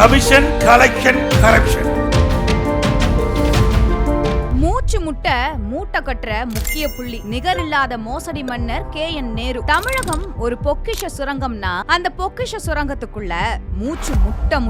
Commission, collection, corruption. மூச்சு முட்ட மூட்டை கட்டுற முக்கிய புள்ளி நிகரில்லாத மோசடி மன்னர் KN நேரு. தமிழகம் ஒரு பொக்கிஷ சுரங்கம்னா அந்த பொக்கிஷ சுரங்கத்துக்குள்ள மூச்சு முட்ட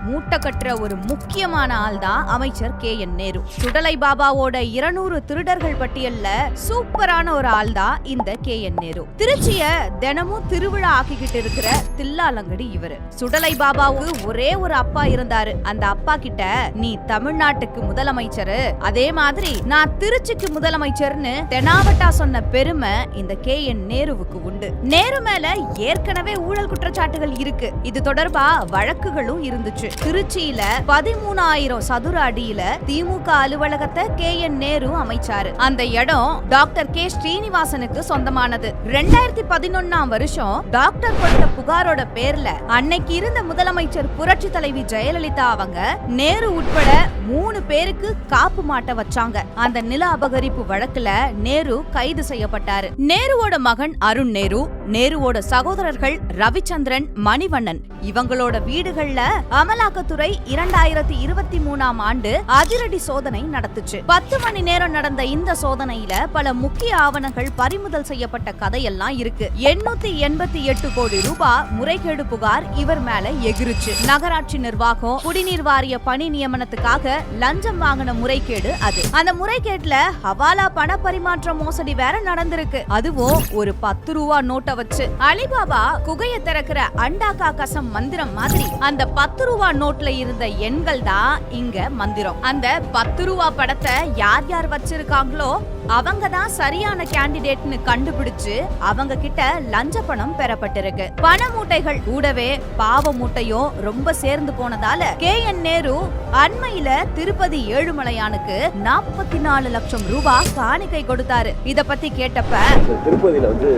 மூட்டை கட்டுற ஒரு முக்கியமான ஆள் தான் அமைச்சர் KN நேரு. சுடலை பாபாவோட 200 திருடர்கள் பட்டியல்ல சூப்பரான ஒரு ஆள் தான் இந்த KN நேரு. திருச்சிய தினமும் திருவிழா ஆக்கிக்கிட்டு இருக்கிற தில்லாலங்கடி இவரு. சுடலை பாபாவுக்கு ஒரே ஒரு அப்பா இருந்தாரு. அந்த அப்பா கிட்ட நீ தமிழ்நாட்டுக்கு முதலமைச்சரு, அதே மாதிரி நான் திருச்சிக்கு முதலமைச்சர்னு தெனாவட்டா சொன்ன பெருமை இந்த KN நேருவுக்கு உண்டு. நேரு மேல ஏற்கனவே ஊழல் குற்றச்சாட்டுகள் இருக்கு. இது தொடர்பா வழக்குகளும் இருந்துச்சு. திருச்சியில 13,000 சதுர அடியில திமுக அலுவலகத்தை KN நேரு அமைச்சாரு. அந்த இடம் டாக்டர் K ஸ்ரீனிவாசனுக்கு சொந்தமானது. 2011ஆம் வருஷம் டாக்டர் கொடுத்த புகாரோட பேர்ல அன்னைக்கு இருந்த முதலமைச்சர் புரட்சி தலைவி ஜெயலலிதா அவங்க நேரு உட்பட 3 பேருக்கு காப்பு மாட்ட வச்சாங்க. அந்த நில அபகரிப்பு வழக்குல நேரு கைது செய்யப்பட்டாரு. நேருவோட மகன் அருண் நேரு, நேருவோட சகோதரர்கள் ரவிச்சந்திரன், மணிவண்ணன் இவங்களோட வீடுகள்ல அமலாக்கத்துறை 2023ஆம் ஆண்டு அதிரடி சோதனை நடத்துச்சு. 10 மணி நேரம் நடந்த இந்த சோதனையில பல முக்கிய ஆவணங்கள் பறிமுதல் செய்யப்பட்ட கதையெல்லாம் இருக்கு. 888 கோடி ரூபாய் முறைகேடு புகார் இவர் மேல எகிருச்சு. நகராட்சி நிர்வாகம் குடிநீர் வாரிய பணி நியமனத்துக்காக லஞ்சம் வாங்கின முறைகேடு அது. அந்த முறைகேட்டுல ஹவாலா பண பரிமாற்ற மோசடி வேற நடந்திருக்கு. அதுவும் ஒரு 10 ரூபா நோட்டை வச்சு. அலிபாபா குகைய திறக்கிற அண்டாக்கா கசம் மந்திரம் மாதிரி அந்த 10 ரூபா நோட்ல இருந்த எண்கள் தான் இங்க மந்திரம். அந்த 10 ரூபா படத்தை யார் யார் வச்சிருக்காங்களோ அவங்க தான் சரியான கேண்டிடேட்னு கண்டுபிடிச்சு அவங்க கிட்ட லஞ்ச பணம் பெறப்பட்டிருக்கு. பண மூட்டைகள் கூடவே பாவ மூட்டையும் ரொம்ப சேர்ந்து போனதால KN நேரு அண்மையில திருப்பதி ஏழுமலையானுக்கு 44 லட்சம் ரூபாய் காணிக்கை கொடுத்தாரு. இத பத்தி கேட்டப்ப திருப்பதியில வந்து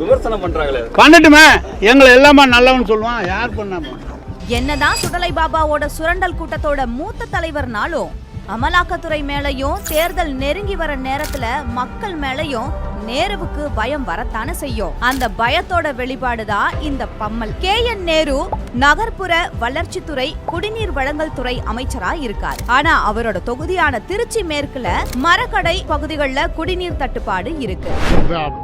விமர்சனம் பண்றாங்களே, பண்ணட்டுமே, எங்களை எல்லாமே நல்லவன் சொல்லுவான், யார் பண்ணாம. என்னதான் சுடலை பாபாவோட சுரண்டல் கூட்டத்தோட மூத்த தலைவர்னாலும் அமலாக்கத்துறை மேலையும் தேர்தல் நெருங்கி வர நேரத்துல மக்கள் மேலையும் நேருவுக்கு பயம் வரத்தானே செய்யும். அந்த பயத்தோட வெளிப்பாடுதான் இந்த பம்மல். KN நேரு நகர்ப்புற வளர்ச்சித்துறை குடிநீர் வழங்கல் துறை அமைச்சரா இருக்கார். ஆனா அவரோட தொகுதியான திருச்சி மேற்குல மரக்கடை பகுதிகளில் குடிநீர் தட்டுப்பாடு இருக்கு.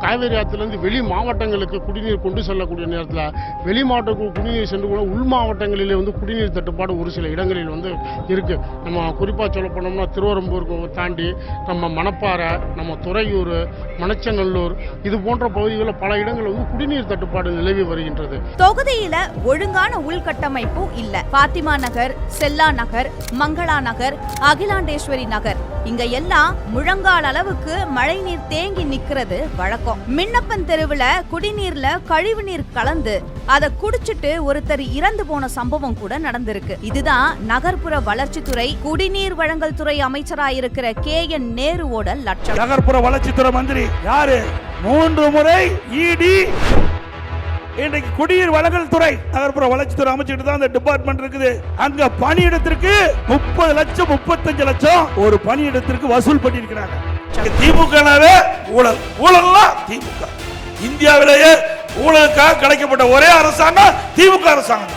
காவேரி ஆத்துல இருந்து வெளி மாவட்டங்களுக்கு குடிநீர் கொண்டு செல்லக்கூடிய நேரத்துல வெளி மாவட்டங்களுக்கு குடிநீர் சென்று கூட உள் மாவட்டங்களிலே வந்து குடிநீர் தட்டுப்பாடு ஒரு சில இடங்களில் வந்து இருக்கு. நம்ம குறிப்பா சொல்ல போனோம்னா திருவரம்பூருக்கு தாண்டி நம்ம மணப்பாறை, நம்ம துறையூர், மணச்சநல்லூர் இது போன்ற பகுதிகளில் பல இடங்களில் வந்து குடிநீர் தட்டுப்பாடு நிலவி வருகின்றது. தொகுதியில ஒழுங்கான உள்கட்டமைப்பு இல்ல. பாத்திமா நகர், செல்லா நகர், மங்களா நகர், அகிலாண்டேஸ்வரி நகர் இங்க எல்லாம் முழங்கால் அளவுக்கு மழை நீர் தேங்கி நிக்கிறது வழக்கம். மின்னப்பன் தெருவுல குடிநீர்ல கழிவு நீர் கலந்து அதை குடிச்சிட்டு ஒருத்தர் இறந்து போன சம்பவம் கூட நடந்திருக்கு. இதுதான் நகர்ப்புற வளர்ச்சித்துறை குடிநீர் வழங்கல் துறை அமைச்சரா இருக்கிற KN நேருவோட லட்சம். நகர்ப்புற வளர்ச்சித்துறை மந்திரி யாரு? 3 முறை ED. இன்றைக்கு குடிநீர் வழங்கல் துறை நகர்ப்புற வளர்ச்சித்துறை அமைச்சிட்டு தான் அந்த டிபார்ட்மெண்ட் இருக்குது. அங்க பணியிடத்திற்கு 30 லட்சம் 35 லட்சம் ஒரு பணியிடத்திற்கு வசூல் பண்ணியிருக்கிறாங்க. திமுகவே ஊழல், ஊழல்லாம் திமுக. இந்தியாவிலேயே ஊழலுக்காக கிடைக்கப்பட்ட ஒரே அரசாங்கம் திமுக அரசாங்கம்.